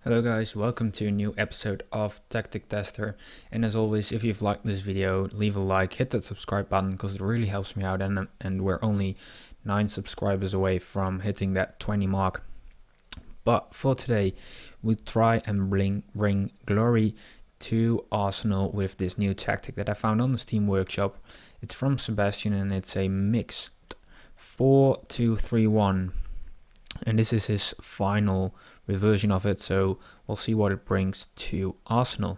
Hello guys, welcome to a new episode of Tactic Tester, and as always, if you've liked this video, leave a like, hit that subscribe button because it really helps me out, and we're only 9 subscribers away from hitting that 20 mark. But for today, we try and bring glory to Arsenal with this new tactic that I found on the Steam Workshop. It's from Sebastian and it's a mixed 4-2-3-1, and this is his final version of it, so we'll see what it brings to Arsenal.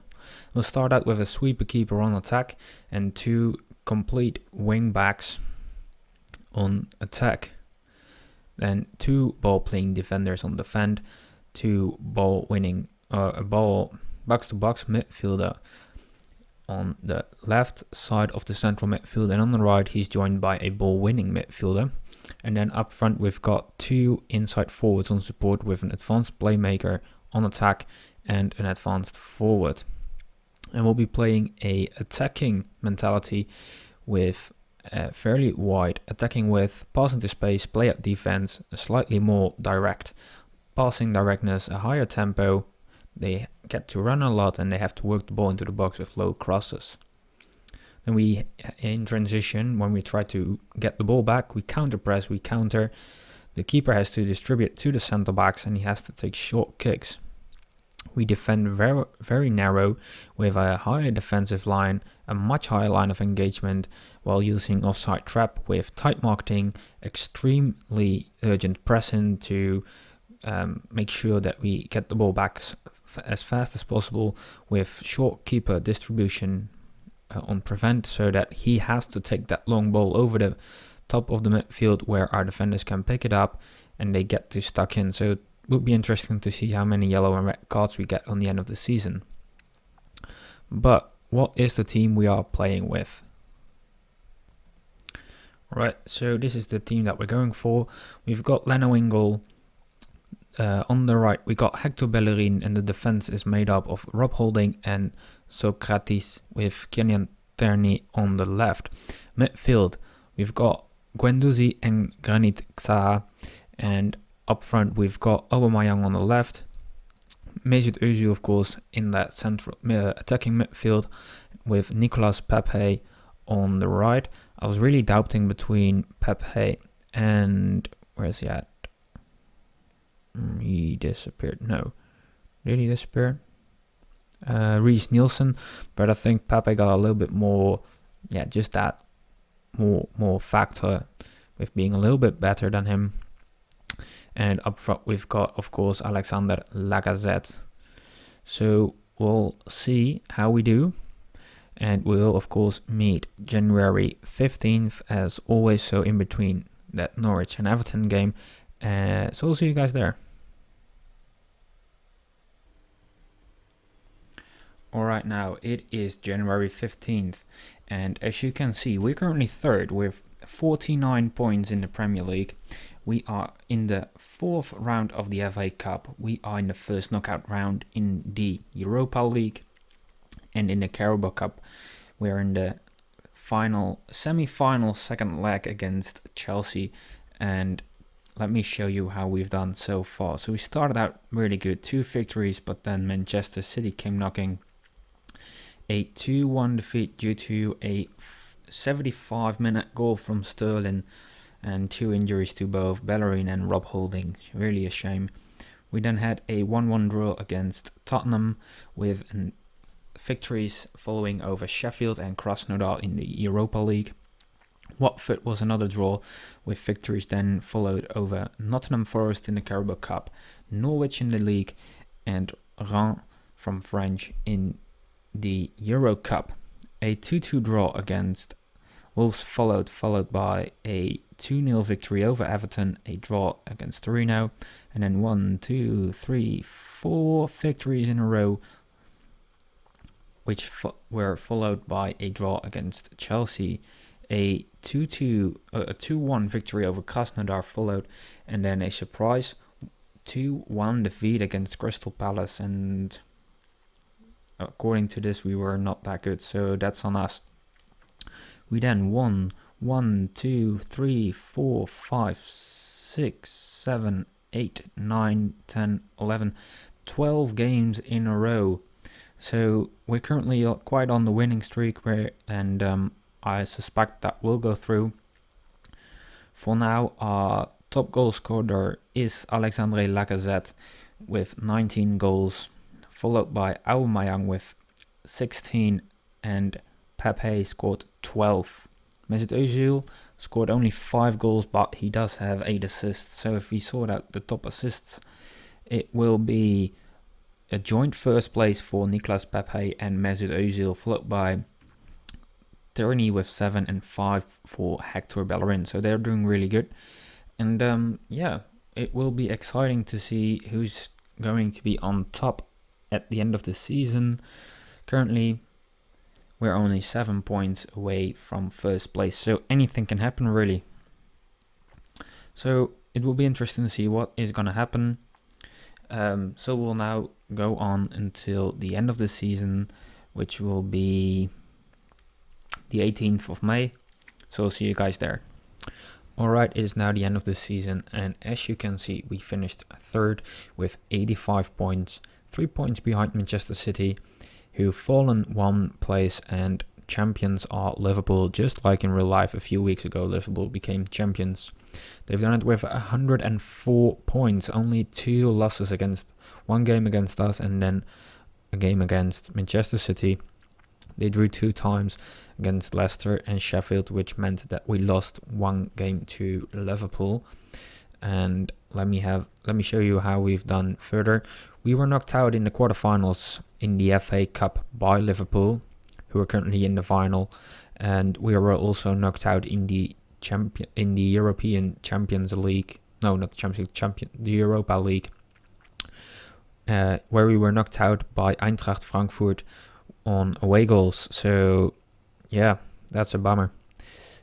We'll start out with a sweeper keeper on attack and 2 complete wing backs on attack. Then 2 ball playing defenders on defend, 2 ball winning a ball box to box midfielder on the left side of the central midfield, and on the right he's joined by a ball winning midfielder. And then up front we've got 2 inside forwards on support with an advanced playmaker on attack and an advanced forward. And we'll be playing a attacking mentality with a fairly wide attacking width, pass into space, play up defense, slightly more direct passing directness, a higher tempo. They get to run a lot and they have to work the ball into the box with low crosses. Then we, in transition, when we try to get the ball back, we counter press, we counter. The keeper has to distribute to the center backs and he has to take short kicks. We defend very, very narrow with a higher defensive line, a much higher line of engagement, while using offside trap with tight marking, extremely urgent pressing to make sure that we get the ball back as fast as possible, with short keeper distribution on prevent, so that he has to take that long ball over the top of the midfield where our defenders can pick it up and they get to stuck in. So it would be interesting to see how many yellow and red cards we get on the end of the season. But what is the team we are playing with? Alright, so this is the team that we're going for. We've got Leno Ingle. On the right we got Hector Bellerin, and the defense is made up of Rob Holding and Socrates with Kenyan Tierney on the left. Midfield we've got Guendouzi and Granit Xhaka, and up front we've got Aubameyang on the left, Mesut Özil of course in that central attacking midfield with Nicolas Pepe on the right. I was really doubting between Pepe and where is he at? He disappeared. No, did he disappear? Reece Nielsen, but I think Pepe got a little bit more, just that more factor with being a little bit better than him. And up front we've got, of course, Alexander Lacazette. So we'll see how we do, and we'll of course meet January 15th as always, so in between that Norwich and Everton game. So we'll see you guys there. Alright, now it is January 15th, and as you can see, we're currently third with 49 points in the Premier League. We are in the 4th round of the FA Cup. We are in the first knockout round in the Europa League, and in the Carabao Cup we're in the semi-final second leg against Chelsea. And let me show you how we've done so far. So we started out really good, 2 victories, but then Manchester City came knocking. A 2-1 defeat due to a 75-minute goal from Sterling and 2 injuries to both Bellerin and Rob Holding. Really a shame. We then had a 1-1 draw against Tottenham, with victories following over Sheffield and Krasnodar in the Europa League. Watford was another draw, with victories then followed over Nottingham Forest in the Carabao Cup, Norwich in the league, and Rennes from French in the Euro Cup. A 2-2 draw against Wolves followed by a 2-0 victory over Everton, a draw against Torino, and then 4 victories in a row, which were followed by a draw against Chelsea, a 2-1 victory over Krasnodar followed, and then a surprise 2-1 defeat against Crystal Palace. And according to this, we were not that good, so that's on us. We then won 1, 2, 3, 4, 5, 6, 7, 8, 9, 10, 11, 12 games in a row. So we're currently quite on the winning streak, and I suspect that will go through. For now, our top goal scorer is Alexandre Lacazette with 19 goals, followed by Aubameyang with 16, and Pepe scored 12. Mesut Özil scored only 5 goals, but he does have 8 assists. So if we sort out the top assists, it will be a joint first place for Nicolas Pepe and Mesut Özil, followed by Tierney with 7 and 5 for Hector Bellerin. So they're doing really good. And yeah, it will be exciting to see who's going to be on top at the end of the season. Currently, we're only 7 points away from first place, so anything can happen really. So it will be interesting to see what is going to happen. So we'll now go on until the end of the season, which will be the 18th of May. So I'll see you guys there. Alright, it is now the end of the season, and as you can see, we finished third with 85 points, 3 points behind Manchester City, who've fallen 1 place, and champions are Liverpool. Just like in real life a few weeks ago, Liverpool became champions. They've done it with 104 points, only 2 losses, against 1 game against us and then a game against Manchester City. They drew 2 times against Leicester and Sheffield, which meant that we lost 1 game to Liverpool. And let me show you how we've done further. We were knocked out in the quarterfinals in the FA Cup by Liverpool, who are currently in the final, and we were also knocked out in the European Champions League. No, not the Champions League, the Europa League, where we were knocked out by Eintracht Frankfurt on away goals. So yeah, that's a bummer.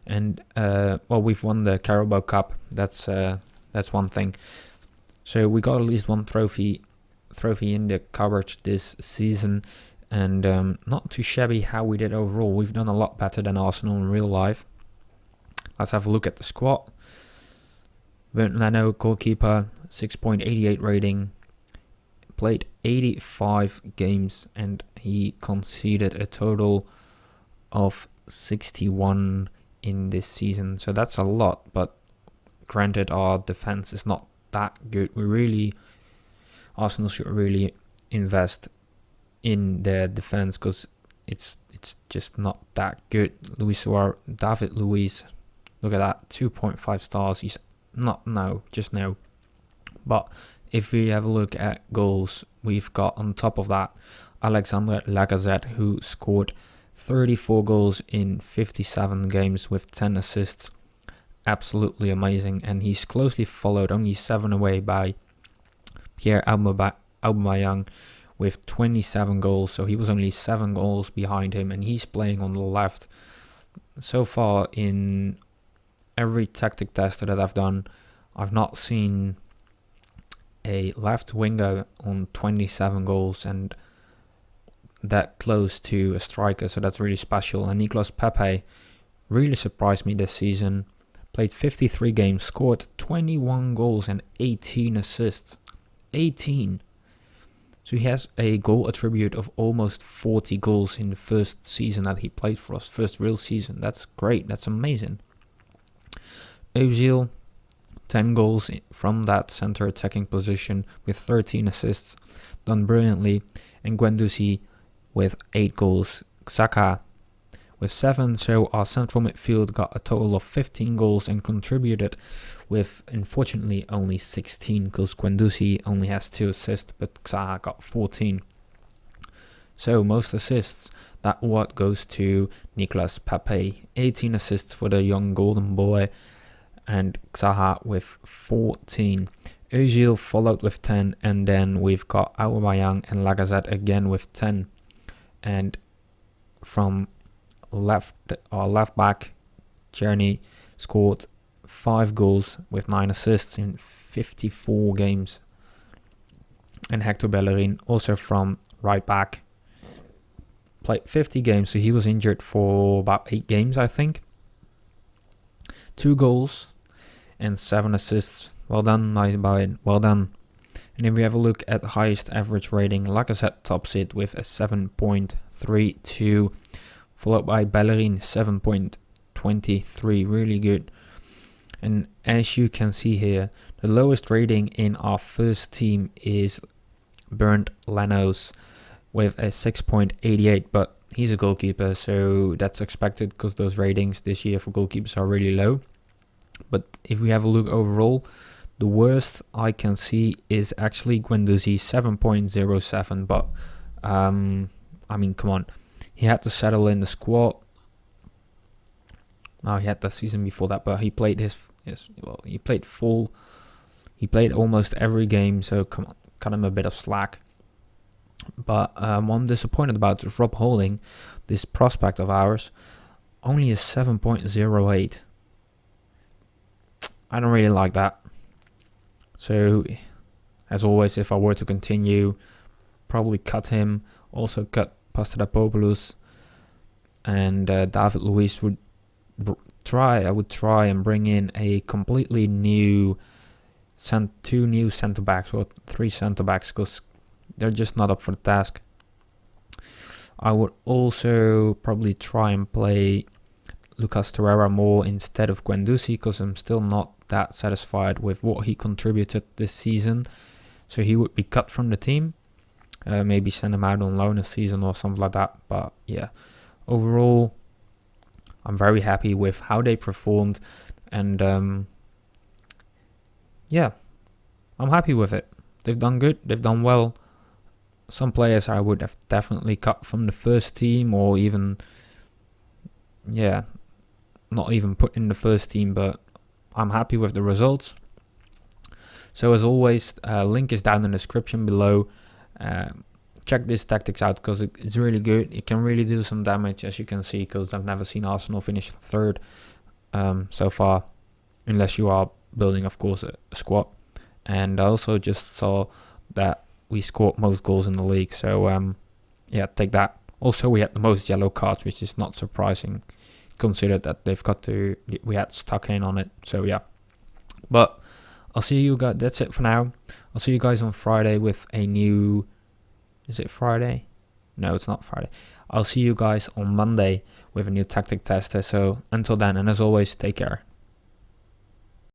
And well, we've won the Carabao Cup. That's one thing. So we got at least 1 trophy in the cupboard this season, and not too shabby how we did overall. We've done a lot better than Arsenal in real life. Let's have a look at the squad. Bernd Leno, goalkeeper, 6.88 rating, played 85 games, and he conceded a total of 61 in this season. So that's a lot, but granted, our defense is not that good. Arsenal should really invest in their defense, because it's just not that good. David Luiz, look at that, 2.5 stars. He's not just now. But if we have a look at goals, we've got on top of that Alexandre Lacazette, who scored 34 goals in 57 games with 10 assists. Absolutely amazing. And he's closely followed, only 7 away, by Pierre Aubameyang with 27 goals. So he was only 7 goals behind him, and he's playing on the left. So far in every tactic tester that I've done, I've not seen a left winger on 27 goals and that close to a striker, so that's really special. And Nicolas Pepe really surprised me this season. Played 53 games, scored 21 goals and 18 assists. 18. So he has a goal attribute of almost 40 goals in the first season that he played for us, first real season. That's great, that's amazing. Özil, 10 goals from that center attacking position with 13 assists, done brilliantly. And Guendouzi with 8 goals. Xhaka with 7, so our central midfield got a total of 15 goals and contributed with, unfortunately, only 16, because Guendouzi only has 2 assists, but Xhaka got 14. So most assists, that what goes to Nicolas Pepe. 18 assists for the young golden boy, and Xhaka with 14. Özil followed with 10, and then we've got Aubameyang and Lacazette again with 10. And from left back, Tierney scored 5 goals with 9 assists in 54 games. And Hector Bellerin, also from right back, played 50 games, so he was injured for about 8 games, I think. 2 goals and 7 assists. Well done, nice by it. Well done. And if we have a look at the highest average rating, Lacazette tops it with a 7.32, followed by Bellerin 7.23, really good. And as you can see here, the lowest rating in our first team is Bernd Leno's with a 6.88, but he's a goalkeeper, so that's expected because those ratings this year for goalkeepers are really low. But if we have a look overall, the worst I can see is actually Guendouzi, 7.07. But I mean, come on, he had to settle in the squad. No, he had the season before that, but he played he played full. He played almost every game, so come on, cut him a bit of slack. But what I'm disappointed about is Rob Holding, this prospect of ours, only a 7.08. I don't really like that. So, as always, if I were to continue, probably cut him. Also cut Papadopoulos, and David Luiz would try and bring in a completely new two new centre backs or three centre backs, because they're just not up for the task. I would also probably try and play Lucas Torreira more instead of Guendouzi, because I'm still not that satisfied with what he contributed this season. So he would be cut from the team. Maybe send him out on loan a season or something like that. But yeah, overall, I'm very happy with how they performed. And yeah, I'm happy with it. They've done good. They've done well. Some players I would have definitely cut from the first team, or even, yeah, not even put in the first team, but I'm happy with the results. So as always, link is down in the description below. Check this tactics out, because it's really good. It can really do some damage, as you can see, because I've never seen Arsenal finish third so far, unless you are building, of course, a squad. And I also just saw that we scored most goals in the league, so yeah, take that. Also, we had the most yellow cards, which is not surprising, considered that we had stuck in on it. So yeah, but I'll see you guys. That's it for now. I'll see you guys on Friday with a new. Is it Friday? No, it's not Friday. I'll see you guys on Monday with a new tactic tester. So until then, and as always, take care.